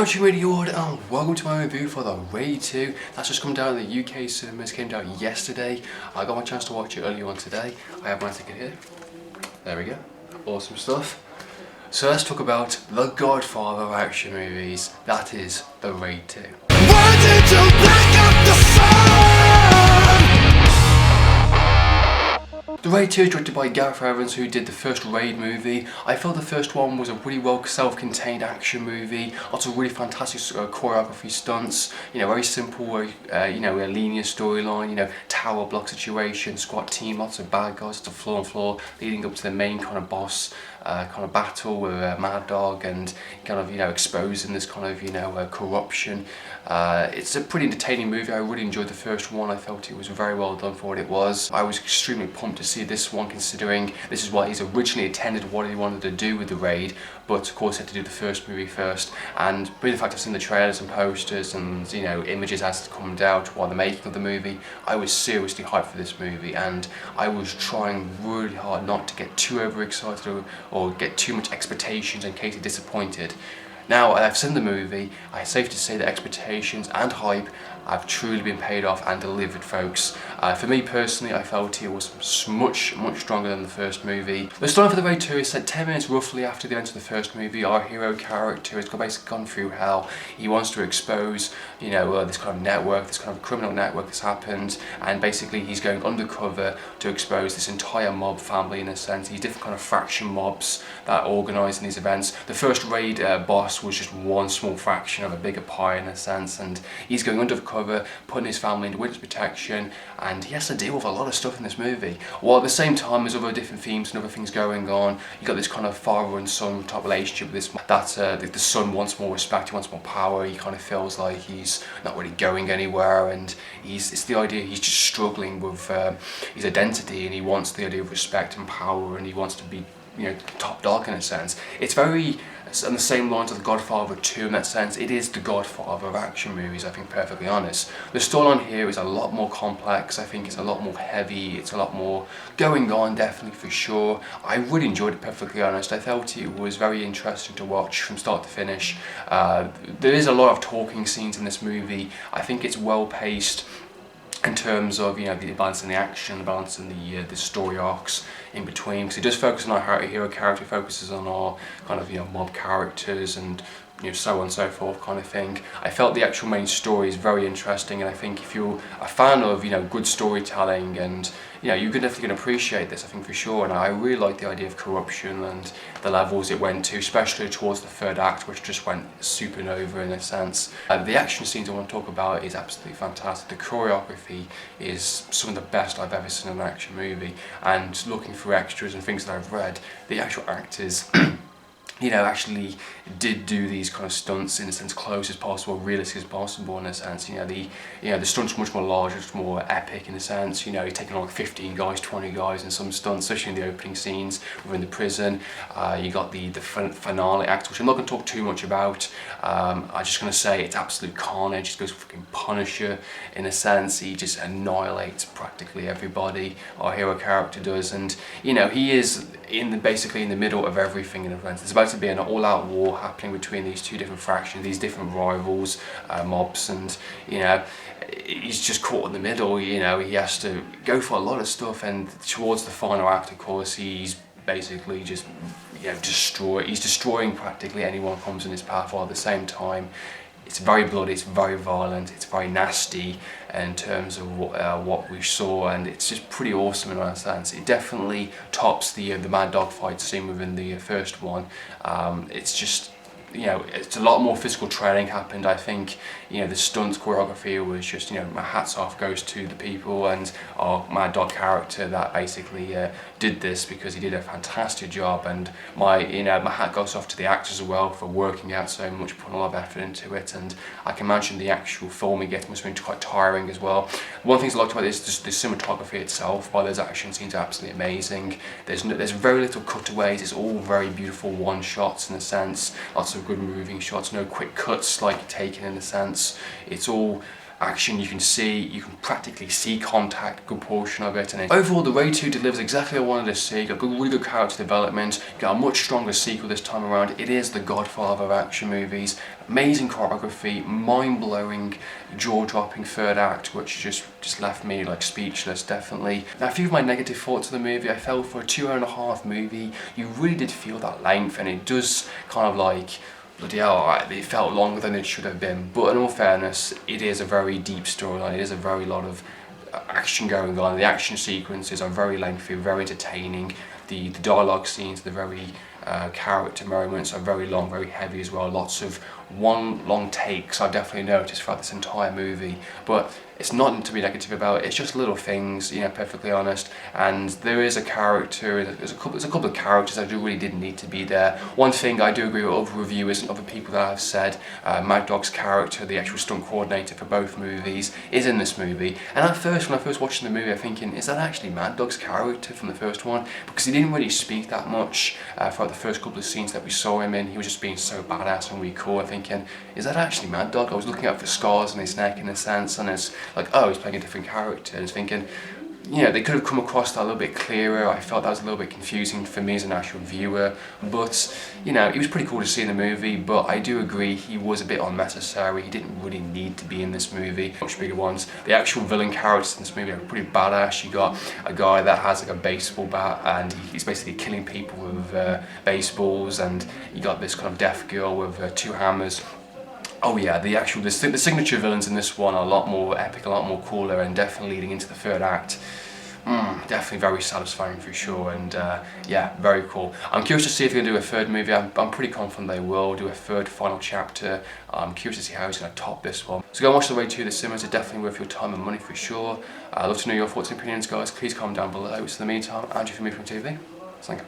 How's you radio and welcome to my review for The Raid 2. That's just come down in the UK cinemas, came down yesterday. I got my chance to watch it earlier on today. I have my ticket here. There we go. Awesome stuff. So let's talk about the Godfather of action movies. That is The Raid 2. Why did you break up the sun? The Raid 2 is directed by Gareth, who did the first Raid movie. I felt the first one was a really well self-contained action movie. Lots of really fantastic choreography, stunts. You know, very simple, a linear storyline. Tower block situation, squad team, lots of bad guys, lots of floor on floor, leading up to the main kind of boss kind of battle with Mad Dog, and kind of exposing this kind of corruption. It's a pretty entertaining movie. I really enjoyed the first one. I felt it was very well done for what it was. I was extremely pumped to see this one, considering this is what he's originally intended, what he wanted to do with the Raid, but of course he had to do the first movie first. And with the fact I've seen the trailers and posters and images as it's come out while the making of the movie, I was seriously hyped for this movie, and I was trying really hard not to get too overexcited or get too much expectations in case you're disappointed. Now, I've seen the movie. It's safe to say that expectations and hype have truly been paid off and delivered, folks. For me personally, I felt it was much stronger than the first movie. The story for The Raid 2 is set 10 minutes roughly after the events of the first movie. Our hero character has basically gone through hell. He wants to expose, this kind of network, this kind of criminal network that's happened, and basically he's going undercover to expose this entire mob family, in a sense. These different kind of faction mobs that are organising these events. The first Raid boss was just one small fraction of a bigger pie, in a sense, and he's going undercover, putting his family into witness protection, and he has to deal with a lot of stuff in this movie. While at the same time there's other different themes and other things going on. You got this kind of father and son type relationship with this, the son wants more respect, he wants more power, he kind of feels like he's not really going anywhere, and it's the idea he's just struggling with his identity, and he wants the idea of respect and power, and he wants to be top dog, in a sense. It's very on the same lines of The Godfather 2 in that sense. It is the Godfather of action movies, I think, perfectly honest. The storyline here is a lot more complex. I think it's a lot more heavy. It's a lot more going on, definitely, for sure. I really enjoyed it, perfectly honest. I felt it was very interesting to watch from start to finish. There is a lot of talking scenes in this movie. I think it's well paced in terms of the balance in the action, the balance in the story arcs in between, because it does focus on our hero character, focuses on our kind of mob characters, and so on and so forth kind of thing. I felt the actual main story is very interesting, and I think if you're a fan of good storytelling, and you're definitely going to appreciate this, I think, for sure. And I really like the idea of corruption and the levels it went to, especially towards the third act, which just went supernova, in a sense. The action scenes I want to talk about is absolutely fantastic. The choreography is some of the best I've ever seen in an action movie, and looking through extras and things that I've read, the actual actors actually did do these kind of stunts in a sense close as possible, realistic as possible, in a sense. The stunts were much more larger, much more epic, in a sense. You're taking on like 15 guys, 20 guys in some stunts, especially in the opening scenes within the prison. You got the finale act, which I'm not going to talk too much about. I'm just going to say it's absolute carnage. It goes fucking Punisher, in a sense. He just annihilates practically everybody. Our hero character does, and he is basically in the middle of everything, in a sense. There's about to be an all-out war happening between these two different factions, these different rivals, mobs, and he's just caught in the middle. He has to go for a lot of stuff, and towards the final act, of course, he's basically just he's destroying practically anyone who comes in his path, while at the same time it's very bloody, it's very violent, it's very nasty in terms of what we saw, and it's just pretty awesome in that sense. It definitely tops the Mad Dog fight scene within the first one. It's just it's a lot more physical training happened. I think the stunt choreography was just my hats off goes to the people and our Mad Dog character that basically did this, because he did a fantastic job, and my hat goes off to the actors as well for working out so much, putting a lot of effort into it. And I can imagine the actual filming must have been quite tiring as well. One of the things I liked about this is just the cinematography itself. While those action scenes are absolutely amazing, there's very little cutaways. It's all very beautiful one shots, in a sense. Lots of good moving shots, no quick cuts like taken, in a sense. It's all action. You can practically see contact, a good portion of it, and overall the Raid 2 delivers exactly what I wanted to see. You got really good character development, you got a much stronger sequel this time around. It is the godfather of action movies. Amazing choreography, mind-blowing, jaw-dropping third act, which just left me like speechless, definitely. Now, a few of my negative thoughts of the movie: I felt for a 2.5-hour movie, you really did feel that length, and it does kind of like, bloody hell, alright, it felt longer than it should have been. But in all fairness, it is a very deep storyline. It is a very lot of action going on. The action sequences are very lengthy, very entertaining. The dialogue scenes, the very character moments are very long, very heavy as well. Lots of long takes I've definitely noticed throughout this entire movie. But it's nothing to be negative about. It's just little things, you know, perfectly honest. And there is a character, there's a couple of characters that really didn't need to be there. One thing I do agree with other reviewers and other people that have said, Mad Dog's character, the actual stunt coordinator for both movies, is in this movie. And at first, when I first watched the movie, I'm thinking, is that actually Mad Dog's character from the first one? Because he didn't really speak that much throughout the first couple of scenes that we saw him in. He was just being so badass and really cool. I'm thinking, is that actually Mad Dog? I was looking out for scars on his neck in a sense, and it's like, oh, he's playing a different character. And I was thinking, you know, they could have come across that a little bit clearer. I felt that was a little bit confusing for me as an actual viewer, but you know, it was pretty cool to see in the movie. But I do agree he was a bit unnecessary. He didn't really need to be in this movie. Much bigger ones. The actual villain characters in this movie are pretty badass. You got a guy that has like a baseball bat and he's basically killing people with baseballs, and you got this kind of deaf girl with 2 hammers. Oh yeah, the signature villains in this one are a lot more epic, a lot more cooler, and definitely leading into the third act. Definitely very satisfying for sure, and yeah, very cool. I'm curious to see if they're going to do a third movie. I'm pretty confident they will do a third final chapter. I'm curious to see how he's going to top this one. So go and watch The Raid 2 the cinemas. It's definitely worth your time and money for sure. I'd love to know your thoughts and opinions, guys. Please comment down below. So in the meantime, Andrew from Me From TV. Thank you.